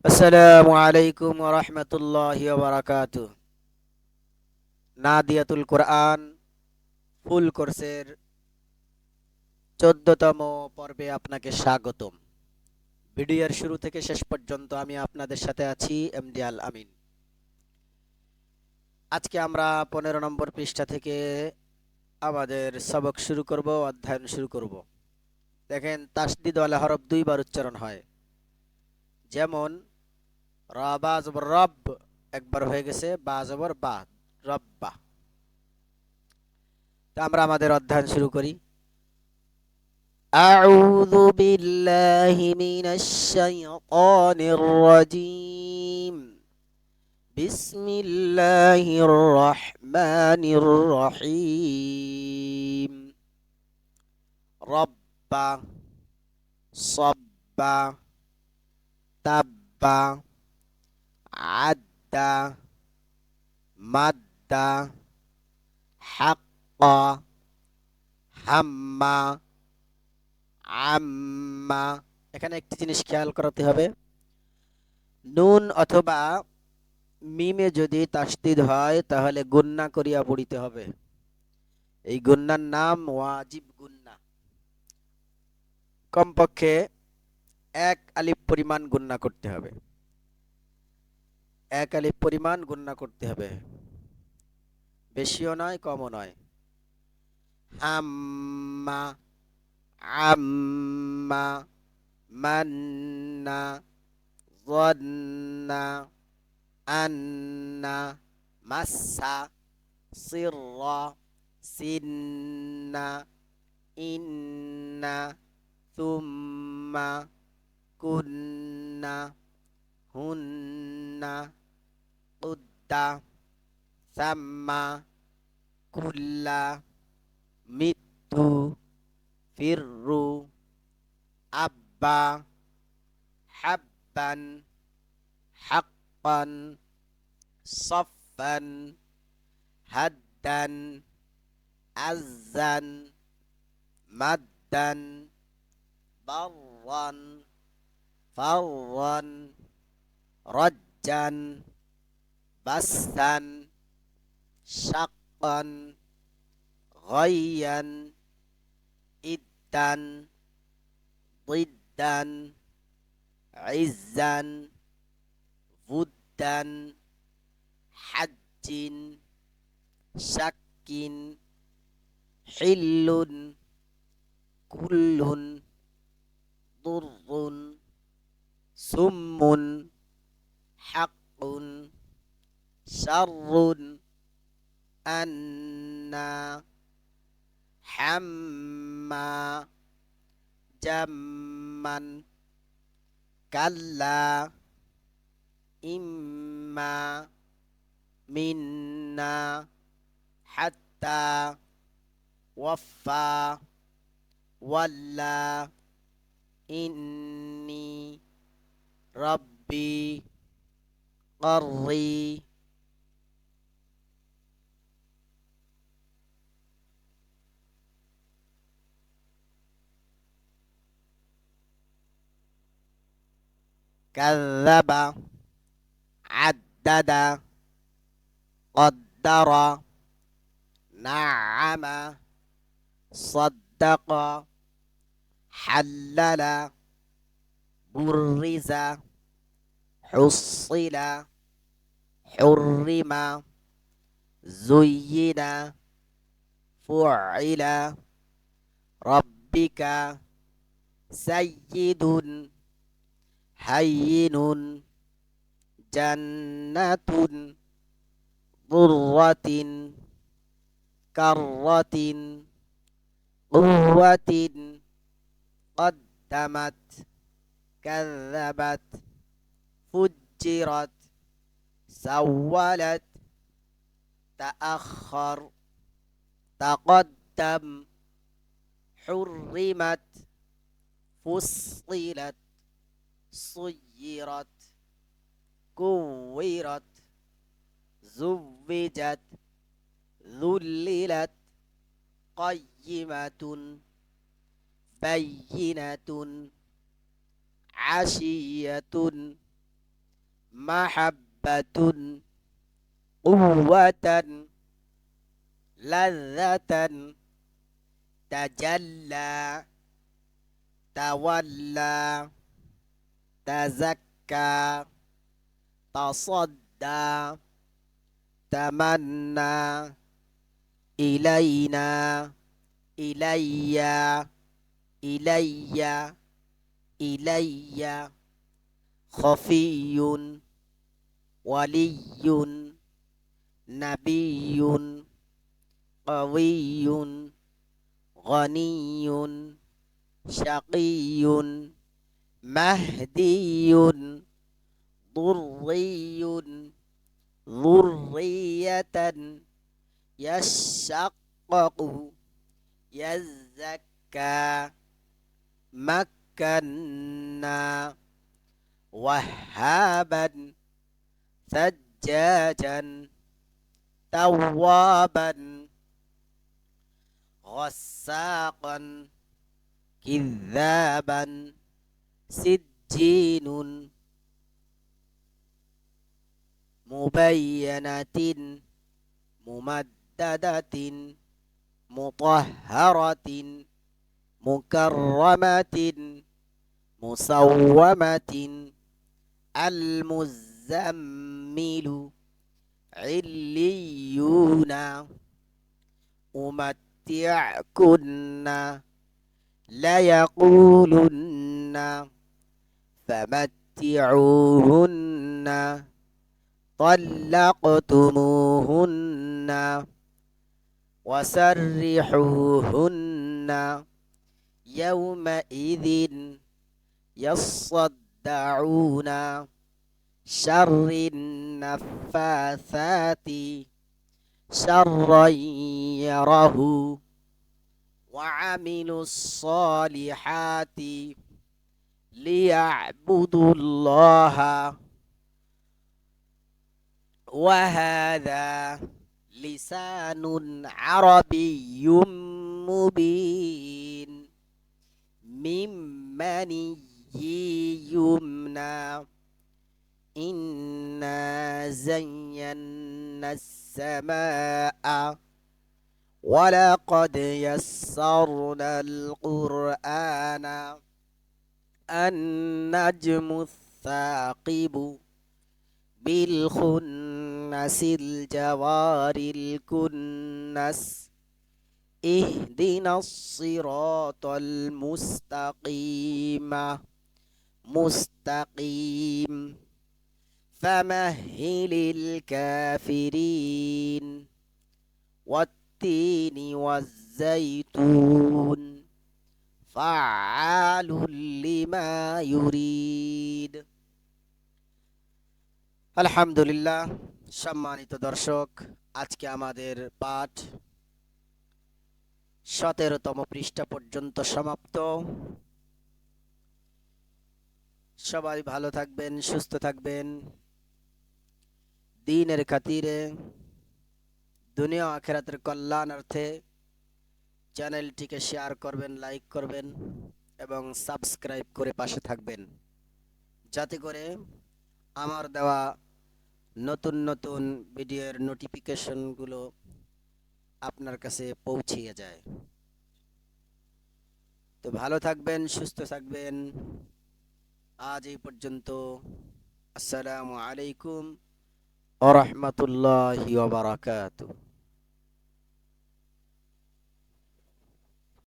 আসসালামু আলাইকুম ওয়া রাহমাতুল্লাহি ওয়া বারাকাতুহু। নাদিয়াতুল কোরআন ফুল কোর্সের ১৪তম পর্বে আপনাকে স্বাগতম। ভিডিওর শুরু থেকে শেষ পর্যন্ত আমি আপনাদের সাথে আছি এমডি আল আমিন। আজকে আমরা ১৫ নম্বর পৃষ্ঠা থেকে আমাদের সবক শুরু করব, অধ্যয়ন শুরু করব। দেখেন, তাসদিদওয়ালা হরফ দুইবার উচ্চারণ হয়। যেমন রা বা জবর রব একবার হয়ে গেছে, বা জবর বা, রব্বা। তা আমরা আমাদের অধ্যয়ন শুরু করি। أعوذ بالله من الشيطان الرجيم. بسم الله الرحمن الرحيم. رب، صب، تب، عد، مد، حق، হাম্ম, আম্মা। এখানে একটি জিনিস খেয়াল করতে হবে, নুন অথবা মিমে যদি তাসদিদ হয় তাহলে গুন্না করিয়া পড়িতে হবে। এই গুন্নার নাম ওয়াজিব গুন্না। কমপক্ষে ১ আলিফ পরিমাণ গুন্না করতে হবে। ১ আলিফ পরিমাণ গুন্না করতে হবে, বেশিও নয় কমও নয়। হাম্মা, আম্মা, মান্না, যন্না, আন্না, মাসসা, সিররা, সিন্না, ইন্না, তুম্মা, কুন্না, হুন্না, উদ্দা, সাম্মা, কুল্লা, মিত্তু, ফিররু, আব্বা, হাব্বান, হাক্কান, সফফান, হাদ্দান, আজ্জান, মাদ্দান, বাররান, ফাররান, রজ্জান, বাসসান, শাক্কান, গাইয়ান, ইদ্দান, ضدًا, عزًا, وُدًّا, حَجٍّ, شَكٍّ، حِلٌّ، كُلٌّ، ضُرٌّ، سُمٌّ، حَقٌّ، شَرٌّ، أَنَّا، حَمًّا، جَمًّا، كَلَّا، إِمَّا، مِنَّا، حَتَّى، وَفَّى، وَلَّى، إِنِّي، رَبِّي، قَرِّي. كذب، عدد، قدر، نعم، صدق، حلل، برز، حصل، حرم، زين، فعل، ربك، سيد، هين، جنة، ضرة، كرة، قوة، قدمت، كذبت، فجرت، سولت، تأخر، تقدم، حرمت، فصلت، صيرت، كورت، زوجت، ذللت، قيمة، بينة، عشية، মাহাব্বাতুন, কুওয়াতান, লাযযাতান, তাজাল্লা, তাওয়াল্লা, তাযাক্কা, তাসাদ্দা, তামান্না, ইলাইনা, ইলাইয়া, ইলাইয়া, ইলাইয়া, খফিয়ুন, ওয়ালিয়ুন, নাবিয়ুন, কাউইয়ুন, গনিয়ুন, শাকিয়ুন, মাহদিয়ুন, দুররিয়ুন, যুররিয়াতান, ইয়াশাক্কাকু, ইয়াযাক্কা, মাক্কান্না, ওয়াহাবান, সাজ্জাজান, তাওয়াবান, غساقا، كذابا، سجين، مبينة، ممددة، مطهرة، مكرمة، مسومة، المزمل، عليون، أمتعكن، ليقولن، فمتعوهن، طلقتموهن، وسرحوهن، يومئذ يصدعون، شر النفاثات شرا يره، وعملوا الصالحات ليعبدوا الله، وهذا لسان عربي مبين، من مني يمنى، إنا زينا السماء، ولقد يسرنا القرآن، النجم الثاقب، بالخنس، الجوار الكنس، اهدنا الصراط المستقيم، مستقيم، فمهل الكافرين، والتين والزيتون، فعال لما يريد। আলহামদুলিল্লাহ। সম্মানিত দর্শক, আজকে আমাদের পাঠ 17তম পৃষ্ঠা পর্যন্ত সমাপ্ত। সবাই ভালো থাকবেন, সুস্থ থাকবেন। দ্বীনের খাতিরে, দুনিয়া আখিরাতের কল্যাণার্থে চ্যানেলটিকে শেয়ার করবেন, লাইক করবেন এবং সাবস্ক্রাইব করে পাশে থাকবেন, যাতে করে আমার দেওয়া নতুন নতুন ভিডিওর নোটিফিকেশনগুলো আপনার কাছে পৌঁছিয়ে যায়। তো ভালো থাকবেন, সুস্থ থাকবেন। আজ এই পর্যন্ত। আসসালামু আলাইকুম ওয়া রাহমাতুল্লাহি ওয়া বারাকাতুহু।